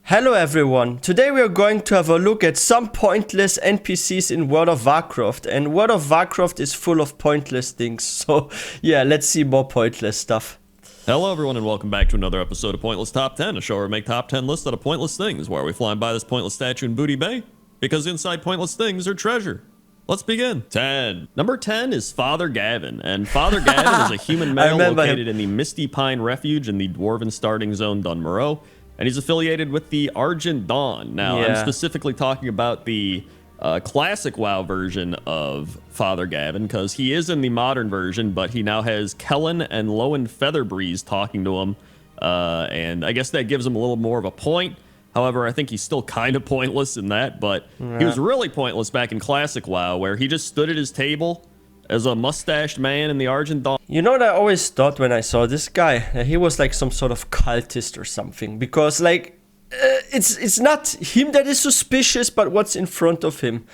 Hello everyone, today we are going to have a look at some pointless NPCs in World of Warcraft, and World of Warcraft is full of pointless things, so yeah, let's see more pointless stuff. Hello everyone and welcome back to another episode of Pointless Top 10, a show where we make top 10 lists out of pointless things. Why are we flying by this pointless statue in Booty Bay? Because inside pointless things are treasure. Let's begin. 10. Number 10 is Father Gavin, and Father Gavin is a human male located in the Misty Pine Refuge in the Dwarven Starting Zone Dunmoreau. And he's affiliated with the Argent Dawn. Now, I'm specifically talking about the classic WoW version of Father Gavin, because he is in the modern version, but he now has Kellen and Lowen Featherbreeze talking to him. And I guess that gives him a little more of a point. However, I think he's still kind of pointless in that, but he was really pointless back in classic WoW, where he just stood at his table as a mustached man in the Argent Dawn. You know what I always thought when I saw this guy? He was like some sort of cultist or something. Because like, it's not him that is suspicious, but what's in front of him.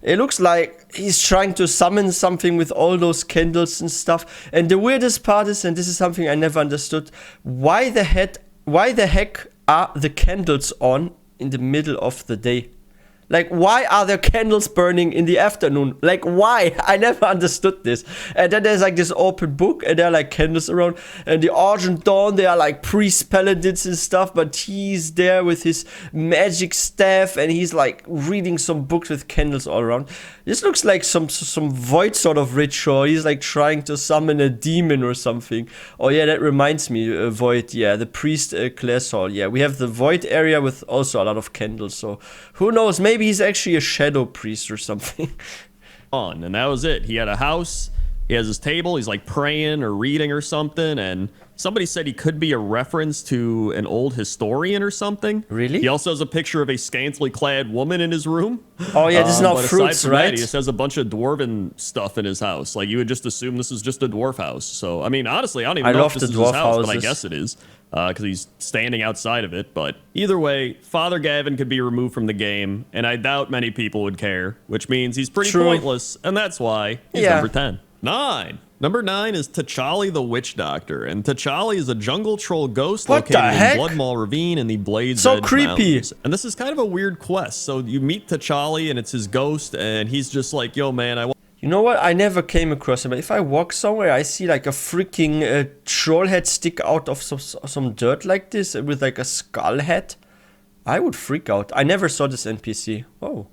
It looks like he's trying to summon something with all those candles and stuff. And the weirdest part is, and this is something I never understood, why the heck are the candles on in the middle of the day? Like, why are there candles burning in the afternoon? Like, why? I never understood this. And then there's like this open book, and there are like candles around. And the Argent Dawn, they are like priest paladins and stuff, but he's there with his magic staff, and he's like reading some books with candles all around. This looks like some void sort of ritual. He's like trying to summon a demon or something. Oh yeah, that reminds me, void. Yeah, the priest class hall. Yeah, we have the void area with also a lot of candles. So who knows? Maybe he's actually a shadow priest or something. And that was it. He had a house, he has his table, he's like praying or reading or something, and somebody said he could be a reference to an old historian or something. Really? He also has a picture of a scantily clad woman in his room. Oh yeah, this is now fruits, right? That, he just has a bunch of dwarven stuff in his house. Like, you would just assume this is just a dwarf house. So, I mean, honestly, I don't even know if this is his house, but I guess it is. Because he's standing outside of it. But either way, Father Gavin could be removed from the game, and I doubt many people would care, which means he's pretty pointless, and that's why he's number 10. 9. Number 9 is T'Challa the Witch Doctor, and T'Challa is a jungle troll ghost located in Bloodmaw Ravine in the Blades Edge Mountains. And this is kind of a weird quest. So you meet T'Challa, and it's his ghost, and he's just like, yo, man, I want... You know what? I never came across him, but if I walk somewhere, I see like a freaking troll head stick out of some dirt like this with like a skull head. I would freak out. I never saw this NPC. Oh,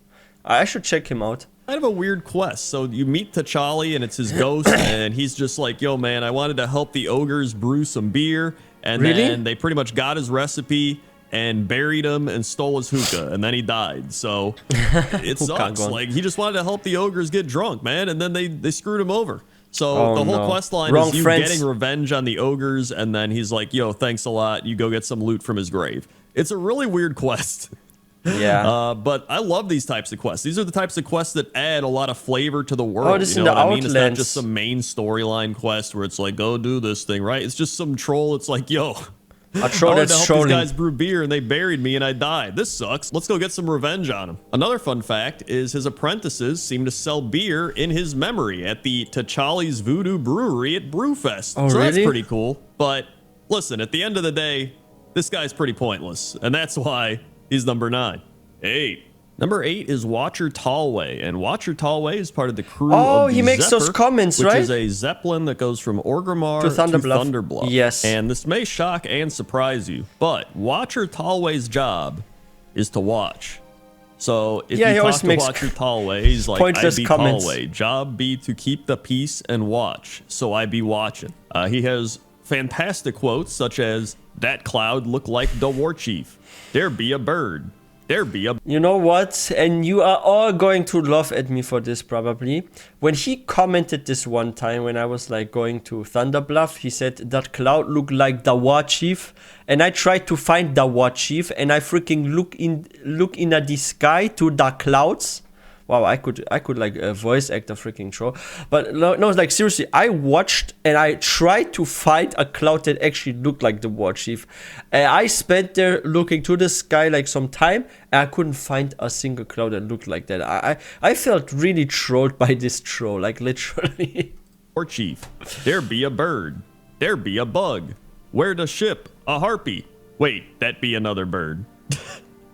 I should check him out. Kind of a weird quest. So you meet T'Challa, and it's his ghost, and he's just like, yo, man, I wanted to help the ogres brew some beer. And then they pretty much got his recipe and buried him and stole his hookah, and then he died. So it sucks. Like, he just wanted to help the ogres get drunk, man, and then they screwed him over. So the whole quest line is you getting revenge on the ogres, and then he's like, yo, thanks a lot. You go get some loot from his grave. It's a really weird quest. Yeah. But I love these types of quests. These are the types of quests that add a lot of flavor to the world. Oh, this you know in the what I mean? Outlands. It's not just some main storyline quest where it's like, go do this thing, right? It's just some troll. It's like, yo, a troll that's trolling. These guys brew beer and they buried me and I died. This sucks. Let's go get some revenge on him. Another fun fact is his apprentices seem to sell beer in his memory at the T'Challa's Voodoo Brewery at Brewfest. Oh, so really? That's pretty cool. But listen, at the end of the day, this guy's pretty pointless, and that's why he's number 9. 8. Number 8 is Watcher Tallway, and Watcher Tallway is part of the crew of the he makes Zephyr, those comments, which right? is a zeppelin that goes from Orgrimmar to Thunderbluff. Yes. And this may shock and surprise you, but Watcher Tallway's job is to watch. So if you talk to Watcher Tallway, he's like, I be Tallway. Job be to keep the peace and watch, so I be watching. He has fantastic quotes such as, that cloud look like the war chief. There be a bird. There be a... You know what? And you are all going to laugh at me for this probably. When he commented this one time when I was like going to Thunderbluff, he said that cloud looked like the war chief. And I tried to find the war chief, and I freaking look in the sky to the clouds. Wow, I could like voice act a freaking troll. But no, like seriously, I watched and I tried to find a cloud that actually looked like the war chief. I spent there looking to the sky like some time, and I couldn't find a single cloud that looked like that. I felt really trolled by this troll, like literally. War chief, there be a bird. There be a bug. Where the ship? A harpy. Wait, that be another bird.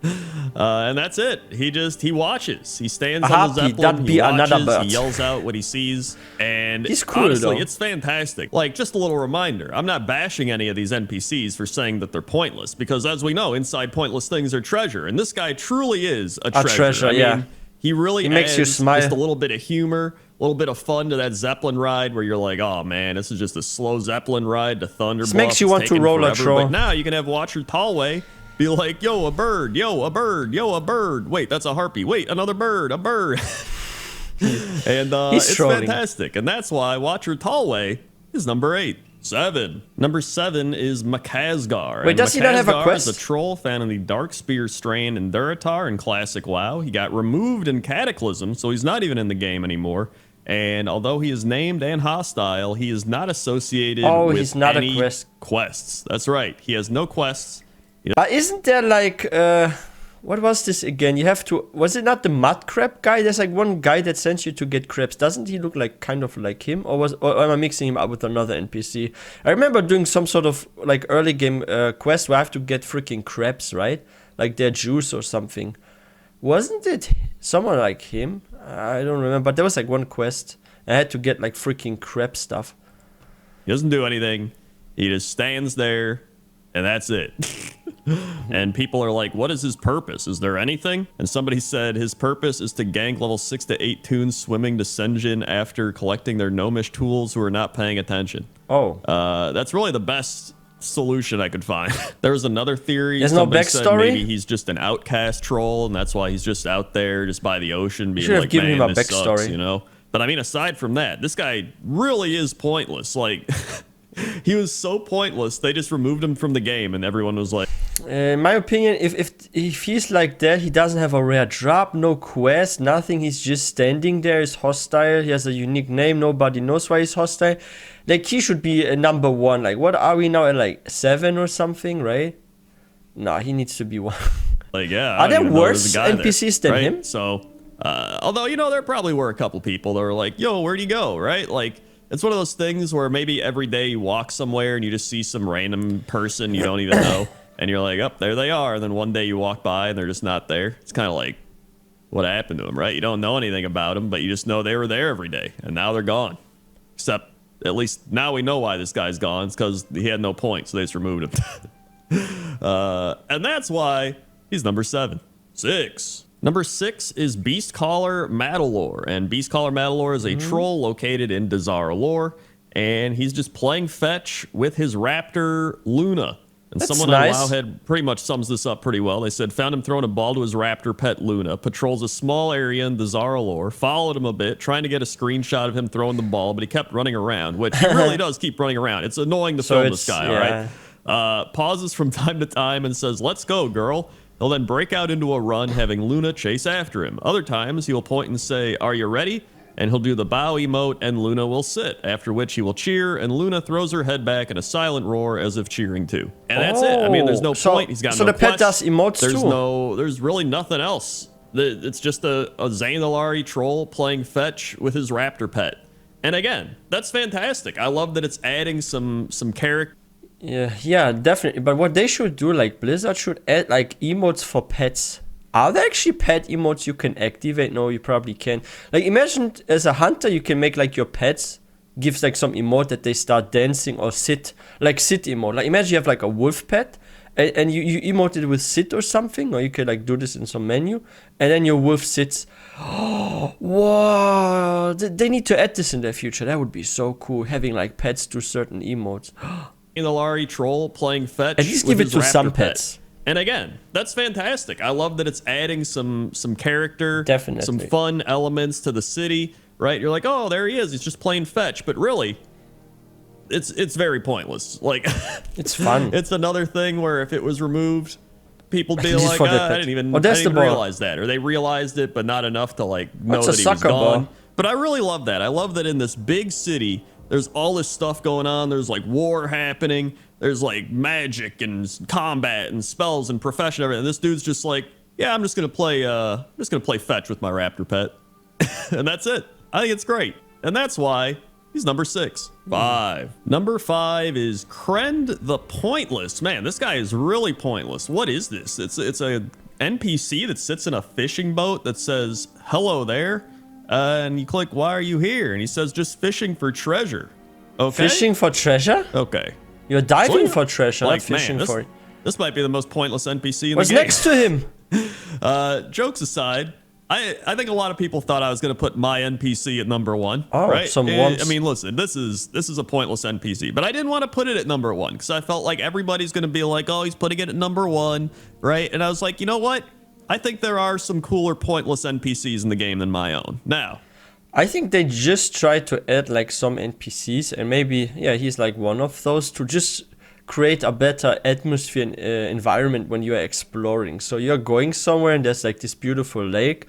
And that's it. He watches. He stands A on the harpy, Zeppelin. that'd He be another watches. bird. He yells out what he sees. And He's cool, honestly, though. it's fantastic. Like, just a little reminder. I'm not bashing any of these NPCs for saying that they're pointless. Because as we know, inside pointless things are treasure. And this guy truly is a treasure. I mean, he really makes you adds smile. just a little bit of humor, a little bit of fun to that Zeppelin ride where you're like, oh man, this is just a slow Zeppelin ride to Thunder Bluff. makes you It's want to taking roll a forever. troll. But now you can have Watcher Tallway be like, yo, a bird, yo, a bird, yo, a bird. Wait, that's a harpy. Wait, another bird, a bird. And it's trolling. fantastic. And that's why Watcher Tallway is number 8. 7. Number 7 is Makazgar. Wait, does he not have a Makazgar quest? is a troll found in the Dark Spear strain in Duratar in Classic WoW. He got removed in Cataclysm, so he's not even in the game anymore. And although he is named and hostile, he is not associated with he's not any a quests. That's right. He has no quests. But isn't there like what was this again? You have to. Was it not the mud crab guy? There's like one guy that sends you to get crabs. Doesn't he look like kind of like him, or am I mixing him up with another NPC? I remember doing some sort of like early game quest where I have to get freaking crabs, right? Like their juice or something. Wasn't it someone like him? I don't remember. But there was like one quest. I had to get like freaking crab stuff. He doesn't do anything. He just stands there, and that's it. And people are like, what is his purpose? Is there anything? And somebody said his purpose is to gank level 6 to 8 toons swimming to Senjin after collecting their gnomish tools who are not paying attention. Oh. That's really the best solution I could find. There was another theory. There's no Somebody said backstory? maybe he's just an outcast troll, and that's why he's just out there just by the ocean being should have like, given man, him a this backstory. sucks, you know? But I mean, aside from that, this guy really is pointless. Like, he was so pointless, they just removed him from the game, and everyone was like, In my opinion, if he's like that, he doesn't have a rare drop, no quest, nothing. He's just standing there. He's hostile. He has a unique name. Nobody knows why he's hostile. Like, he should be a number 1. Like, what are we now at, like 7 or something, right? Nah, he needs to be 1. like, yeah. Are I don't there even know worse there's a guy there, NPCs than right? him? So, although, you know, there probably were a couple people that were like, yo, where'd you go, right? Like, it's one of those things where maybe every day you walk somewhere and you just see some random person you don't even know. And you're like, oh, there they are. And then one day you walk by and they're just not there. It's kind of like, what happened to them, right? You don't know anything about them, but you just know they were there every day. And now they're gone. Except, at least now we know why this guy's gone. It's because he had no point, so they just removed him. And that's why he's number 7. 6. Number 6 is Beastcaller Madalore. And Beastcaller Madalore is a troll located in Dazara lore. And he's just playing fetch with his raptor, Luna. And That's someone nice. on Wowhead pretty much sums this up pretty well. They said, found him throwing a ball to his raptor pet Luna, patrols a small area in the Zara lore, followed him a bit, trying to get a screenshot of him throwing the ball, but he kept running around, which he really does keep running around. It's annoying to film this guy, all right? Pauses from time to time and says, let's go, girl. He'll then break out into a run, having Luna chase after him. Other times, he'll point and say, are you ready? And he'll do the bow emote, and Luna will sit, after which he will cheer, and Luna throws her head back in a silent roar as if cheering too. And that's it. I mean, there's no point. He's got so no the pet quest. does emotes too? There's really nothing else. It's just a Xanalari troll playing fetch with his raptor pet. And again, that's fantastic. I love that it's adding some character. Yeah, definitely. But what they should do, like Blizzard should add like emotes for pets. Are there actually pet emotes you can activate? No, you probably can. Like, imagine as a hunter, you can make like your pets gives like some emote that they start dancing or sit, like sit emote. Like, imagine you have like a wolf pet and you emote it with sit or something, or you can like do this in some menu, and then your wolf sits. Oh, wow! They need to add this in their future. That would be so cool, having like pets do certain emotes. Xanalari troll playing fetch. At least give it to some pets. And again, that's fantastic. I love that it's adding some character, Definitely. some fun elements to the city, right? You're like, oh, there he is. He's just playing fetch. But really, it's very pointless. Like, it's fun. It's another thing where if it was removed, people would be Just like, for the I pet. didn't even, Oh, I that's didn't the even ball. realize that. Or they realized it, but not enough to like know That's a that he was sucker gone. ball. But I really love that. I love that in this big city, there's all this stuff going on. There's like war happening. There's like magic and combat and spells and profession and everything. And this dude's just like, yeah, I'm just gonna play fetch with my raptor pet. And that's it. I think it's great. And that's why he's number 6. 5. Number 5 is Krend the Pointless. Man, this guy is really pointless. What is this? It's a NPC that sits in a fishing boat that says, "Hello there," and you click, "Why are you here?" And he says, "Just fishing for treasure." Okay. Fishing for treasure? Okay. You're diving So, for treasure, like, not fishing man, for it. This might be the most pointless NPC in What's the game. next to him? Jokes aside, I think a lot of people thought I was going to put my NPC at number 1. Oh, right? someone's... I mean, listen, this is a pointless NPC, but I didn't want to put it at number 1 because I felt like everybody's going to be like, "Oh, he's putting it at number 1," right? And I was like, you know what? I think there are some cooler pointless NPCs in the game than my own. Now, I think they just tried to add like some NPCs, and maybe, yeah, he's like one of those, to just create a better atmosphere and environment when you are exploring. So you're going somewhere and there's like this beautiful lake,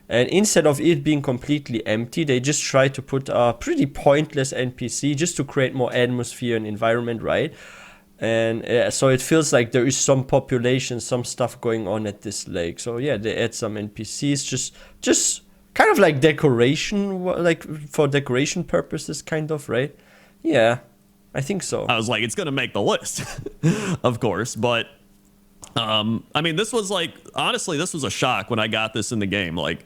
and instead of it being completely empty, they just try to put a pretty pointless NPC just to create more atmosphere and environment, right? And so it feels like there is some population, some stuff going on at this lake. So yeah, they add some NPCs, just kind of like decoration, like for decoration purposes, kind of, right? Yeah, I think so. I was like, it's going to make the list, of course. But, I mean, this was like, honestly, this was a shock when I got this in the game. Like,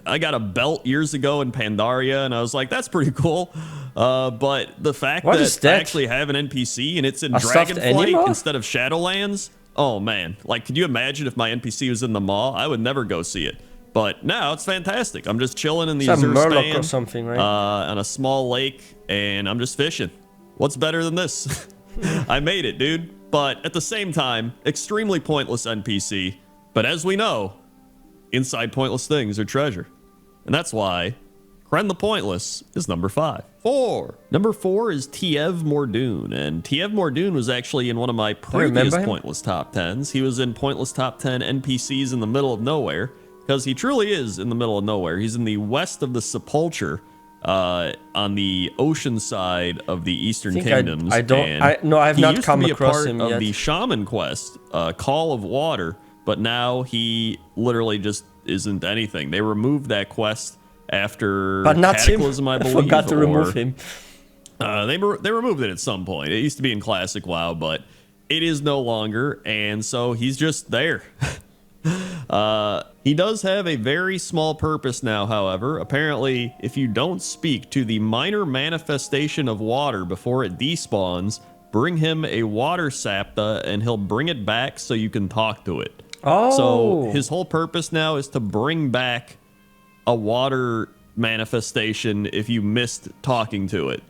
I got a belt years ago in Pandaria, and I was like, that's pretty cool. But the fact that I actually have an NPC and it's in Dragonflight instead of Shadowlands, oh, man. Like, could you imagine if my NPC was in the mall? I would never go see it. But now it's fantastic. I'm just chilling in the Azure Span or something, right? On a small lake, and I'm just fishing. What's better than this? I made it, dude. But at the same time, extremely pointless NPC. But as we know, inside pointless things are treasure. And that's why Kren the Pointless is number 5. 4. Number 4 is Tiev Mordoon. And Tiev Mordoon was actually in one of my previous Pointless Top 10s. He was in Pointless Top 10 NPCs in the middle of nowhere. Because he truly is in the middle of nowhere. He's in the west of the Sepulchre, on the ocean side of the Eastern Kingdoms. I've not come across him yet. He used to be a part of the Shaman quest, Call of Water, but now he literally just isn't anything. They removed that quest after Cataclysm, I believe. I forgot to remove him. They removed it at some point. It used to be in Classic WoW, but it is no longer, and so he's just there. He does have a very small purpose now, however. Apparently, if you don't speak to the minor manifestation of water before it despawns, bring him a water sapta and he'll bring it back so you can talk to it. Oh. So his whole purpose now is to bring back a water manifestation if you missed talking to it.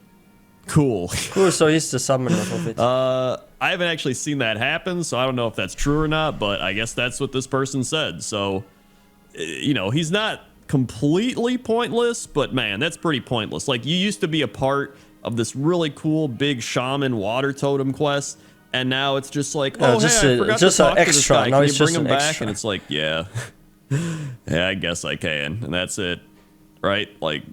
Cool. Cool, so he's the summoner of it. I haven't actually seen that happen, so I don't know if that's true or not, but I guess that's what this person said. So, you know, he's not completely pointless, but man, that's pretty pointless. Like, you used to be a part of this really cool big shaman water totem quest, and now it's just like, I forgot to talk to this guy. Can you bring him back? And it's like, yeah. Yeah, I guess I can. And that's it. Right? Like,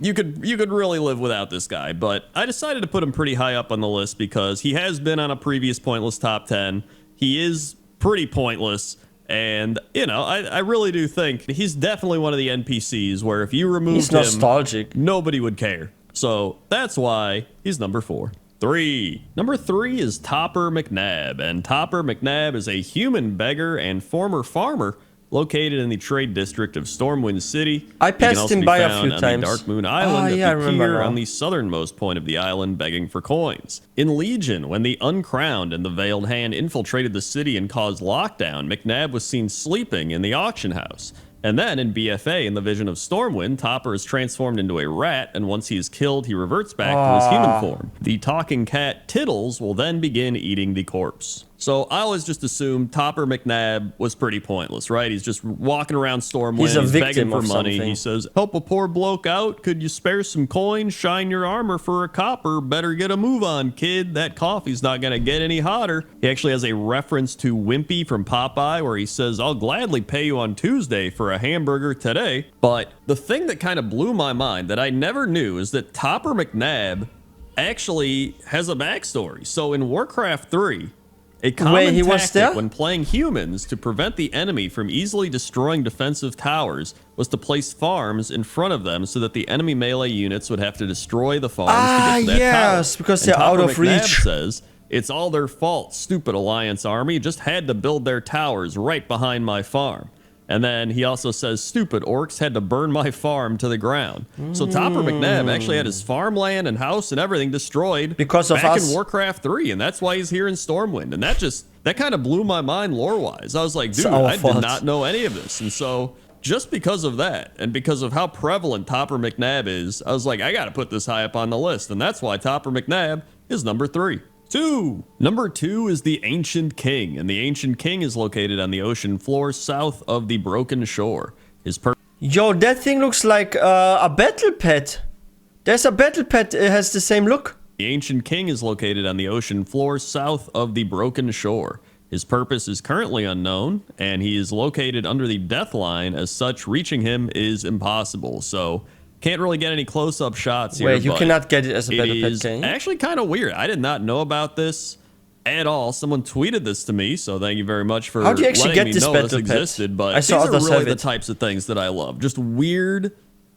you could really live without this guy, but I decided to put him pretty high up on the list because he has been on a previous Pointless Top 10. He is pretty pointless, and, you know, I really do think he's definitely one of the NPCs where if you removed him, nostalgic. Nobody would care. So that's why he's number 4. 3. Number 3 is Topper McNabb, and Topper McNabb is a human beggar and former farmer located in the trade district of Stormwind City. I passed him by a few times. On the Dark Moon Island at the pier on the southernmost point of the island, begging for coins. In Legion, when the Uncrowned and the Veiled Hand infiltrated the city and caused lockdown, McNabb was seen sleeping in the auction house. And then in BFA, in the Vision of Stormwind, Topper is transformed into a rat, and once he is killed, he reverts back to his human form. The talking cat, Tiddles, will then begin eating the corpse. So I always just assumed Topper McNabb was pretty pointless, right? He's just walking around Stormwind, he's begging for money. Something. He says, "Help a poor bloke out. Could you spare some coin? Shine your armor for a copper. Better get a move on, kid. That coffee's not gonna get any hotter." He actually has a reference to Wimpy from Popeye where he says, "I'll gladly pay you on Tuesday for a hamburger today." But the thing that kind of blew my mind that I never knew is that Topper McNabb actually has a backstory. So in Warcraft 3, a common tactic when playing humans to prevent the enemy from easily destroying defensive towers was to place farms in front of them so that the enemy melee units would have to destroy the farms to get to that tower. Because they're out of reach. Says, It's all their fault. Stupid Alliance army just had to build their towers right behind my farm. And then he also says, stupid orcs had to burn my farm to the ground. So Topper McNabb actually had his farmland and house and everything destroyed because of back us. in Warcraft 3, and that's why he's here in Stormwind. And that kind of blew my mind lore-wise. I was like, dude, I did not know any of this. And so just because of that, and because of how prevalent Topper McNabb is, I was like, I got to put this high up on the list. And that's why Topper McNabb is number 3. Number 2 is the Ancient King, and the Ancient King is located on the ocean floor south of the Broken Shore. Yo, that thing looks like a battle pet. There's a battle pet, it has the same look. The Ancient King is located on the ocean floor south of the Broken Shore. His purpose is currently unknown, and he is located under the death line. As such, reaching him is impossible. So can't really get any close-up shots here. Wait, you cannot get it as a battle pet, can you? Actually kind of weird. I did not know about this at all. Someone tweeted this to me, so thank you very much for How do you actually letting get me this know battle this pet? existed. But I saw these are others really have the it. types of things that I love. Just weird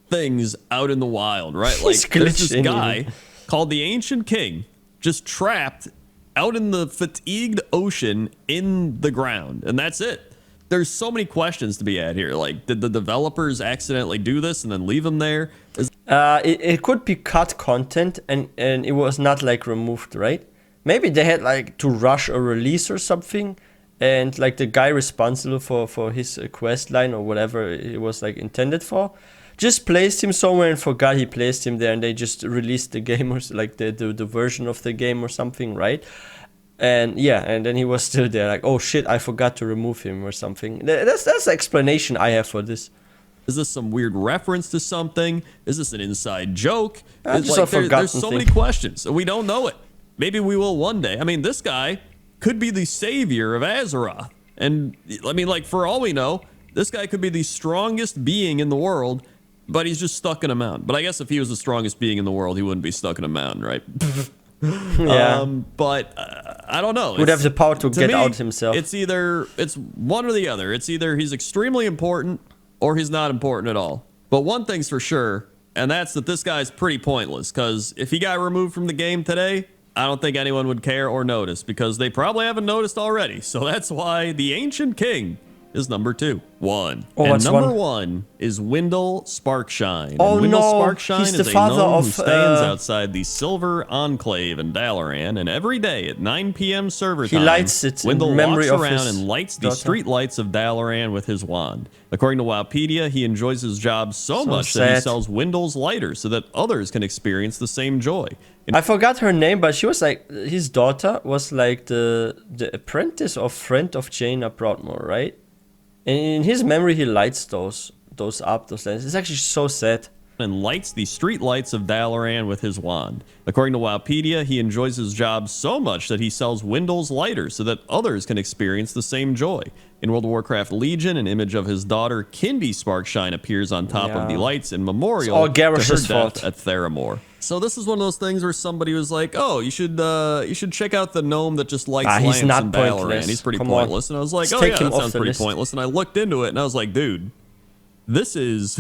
things out in the wild, right? He's Like there's this glitching. guy called the Ancient King just trapped out in the fatigued ocean in the ground, and that's it. There's so many questions to be had here. Like, did the developers accidentally do this and then leave him there? It could be cut content and it was not like removed, right? Maybe they had like to rush a release or something, and like the guy responsible for his quest line or whatever it was like intended for just placed him somewhere and forgot he placed him there, and they just released the game or like the version of the game or something, right? And yeah, and then he was still there, like, oh shit, I forgot to remove him or something. That's the explanation I have for this. Is this some weird reference to something? Is this an inside joke? Just Like, a forgotten there's so many thing. questions, and we don't know it. Maybe we will one day. I mean, this guy could be the savior of Azeroth. And I mean, like, for all we know, this guy could be the strongest being in the world, but he's just stuck in a mountain. But I guess if he was the strongest being in the world, he wouldn't be stuck in a mountain, right? Yeah. But I don't know. Would have the power to get me, out himself. It's one or the other. It's either he's extremely important or he's not important at all. But one thing's for sure, and that's that this guy's pretty pointless, because if he got removed from the game today, I don't think anyone would care or notice, because they probably haven't noticed already. So that's why the Ancient King is number 2. Oh, And what's number one? 1 is Wendell Sparkshine. Oh, and Wendell no, Sparkshine he's the is a father gnome who of, stands outside the Silver Enclave in Dalaran, and every day at 9 p.m. server time, lights it in Wendell memory walks of around his and lights the daughter. street lights of Dalaran with his wand. According to Wowpedia, he enjoys his job so much that he sad. sells Wendell's lighters so that others can experience the same joy. I forgot her name, but she was like, his daughter was like the apprentice or friend of Jaina Broadmoor, right? And in his memory, he lights those up, those lights. It's actually so sad. And lights the street lights of Dalaran with his wand. According to Wowpedia, he enjoys his job so much that he sells Wendell's lighters so that others can experience the same joy. In World of Warcraft Legion, an image of his daughter, Kindy Sparkshine, appears on top of the Yeah. lights in memorial It's all to her Garish's death fault. at Theramore. So this is one of those things where somebody was like, "Oh, you should check out the gnome that just lights he's lamps not in Dalaran. pointless. He's pretty Come on. pointless." And I was like, Let's "Oh take yeah, him that off sounds the pretty list. pointless." And I looked into it, and I was like, "Dude, this is."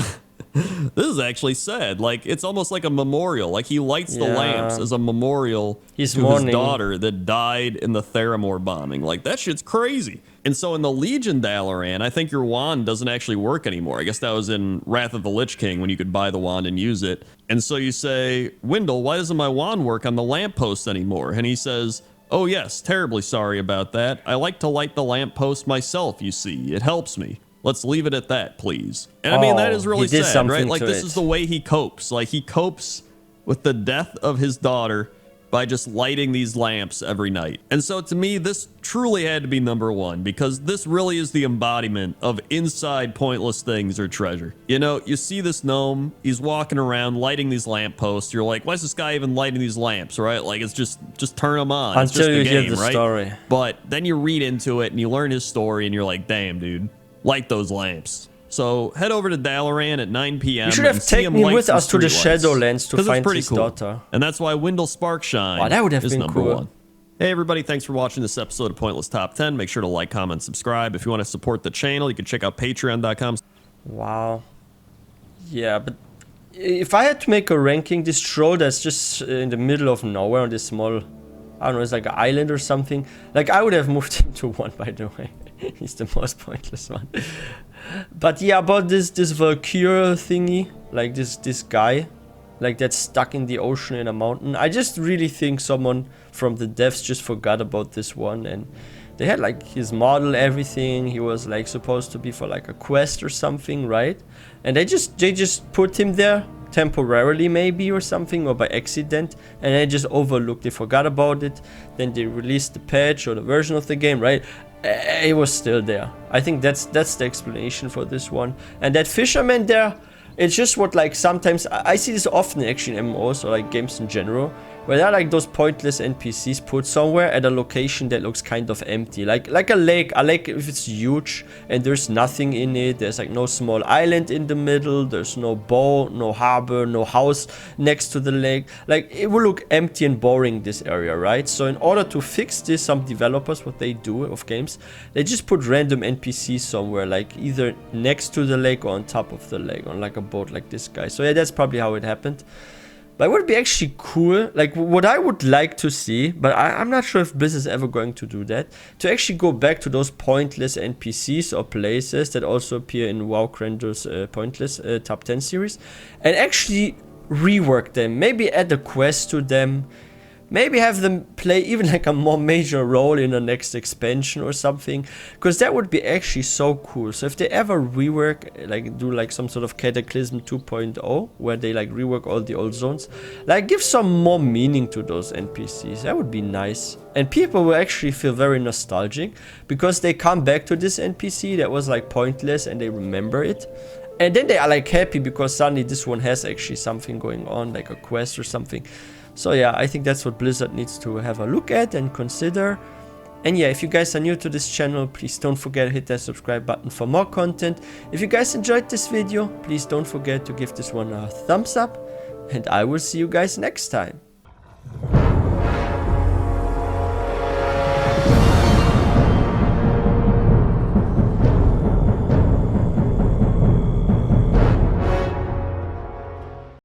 This is actually sad. Like, it's almost like a memorial. Like, he lights the Yeah. lamps as a memorial He's to mourning. his daughter that died in the Theramore bombing. Like, that shit's crazy. And so in the Legion Dalaran, I think your wand doesn't actually work anymore. I guess that was in Wrath of the Lich King when you could buy the wand and use it. And so you say, "Wendell, why doesn't my wand work on the lamppost anymore?" And he says, "Oh yes, terribly sorry about that. I like to light the lamppost myself, you see. It helps me. Let's leave it at that, please." And I mean, that is Oh, really he did sad, something right? Like, to this it. is the way he copes. Like, he copes with the death of his daughter by just lighting these lamps every night. And so to me, this truly had to be number 1, because this really is the embodiment of inside pointless things or treasure. You know, you see this gnome, he's walking around lighting these lampposts. You're like, why is this guy even lighting these lamps, right? Like, it's just turn them on. It's just Until a you hear game, the right? story. But then you read into it and you learn his story and you're like, damn, dude, light those lamps. So head over to Dalaran at 9 p.m. You should have and see taken him him light with some us to the streetlights. Shadowlands to 'Cause it's find pretty his cool. daughter. And that's why Wendell Sparkshine Wow, that would have is been number cool. 1. Hey everybody, thanks for watching this episode of Pointless Top 10. Make sure to like, comment, subscribe. If you want to support the channel, you can check out patreon.com. Wow. Yeah, but if I had to make a ranking, this troll that's just in the middle of nowhere on this small I don't know, it's like an island or something. Like, I would have moved him to 1, by the way. He's the most pointless one. But yeah, about this Valkyrie thingy, like this guy, like that's stuck in the ocean in a mountain. I just really think someone from the devs just forgot about this one, and they had like his model, everything. He was like supposed to be for like a quest or something, right? And they just put him there temporarily maybe or something, or by accident, and they just overlooked, they forgot about it. Then they released the patch or the version of the game, right? It was still there. I think that's the explanation for this one. And that fisherman there, it's just what, like, sometimes I see this often actually in MMOs or like games in general, where there are like those pointless NPCs put somewhere at a location that looks kind of empty, like a lake if it's huge and there's nothing in it. There's like no small island in the middle, there's no boat, no harbor, no house next to the lake. Like, it will look empty and boring, this area, right? So in order to fix this, some developers, what they do of games, they just put random NPCs somewhere, like either next to the lake or on top of the lake, on like a boat like this guy. So yeah, that's probably how it happened. But it would be actually cool, like what I would like to see, but I'm not sure if Blizzard is ever going to do that, to actually go back to those pointless NPCs or places that also appear in wowcrendor's pointless top 10 series, and actually rework them, maybe add a quest to them, maybe have them play even like a more major role in the next expansion or something, because that would be actually so cool. So if they ever rework, like do like some sort of Cataclysm 2.0, where they like rework all the old zones, like give some more meaning to those NPCs, that would be nice. And people will actually feel very nostalgic, because they come back to this NPC that was like pointless and they remember it. And then they are like happy because suddenly this one has actually something going on, like a quest or something. So yeah, I think that's what Blizzard needs to have a look at and consider. And yeah, if you guys are new to this channel, please don't forget to hit that subscribe button for more content. If you guys enjoyed this video, please don't forget to give this one a thumbs up. And I will see you guys next time.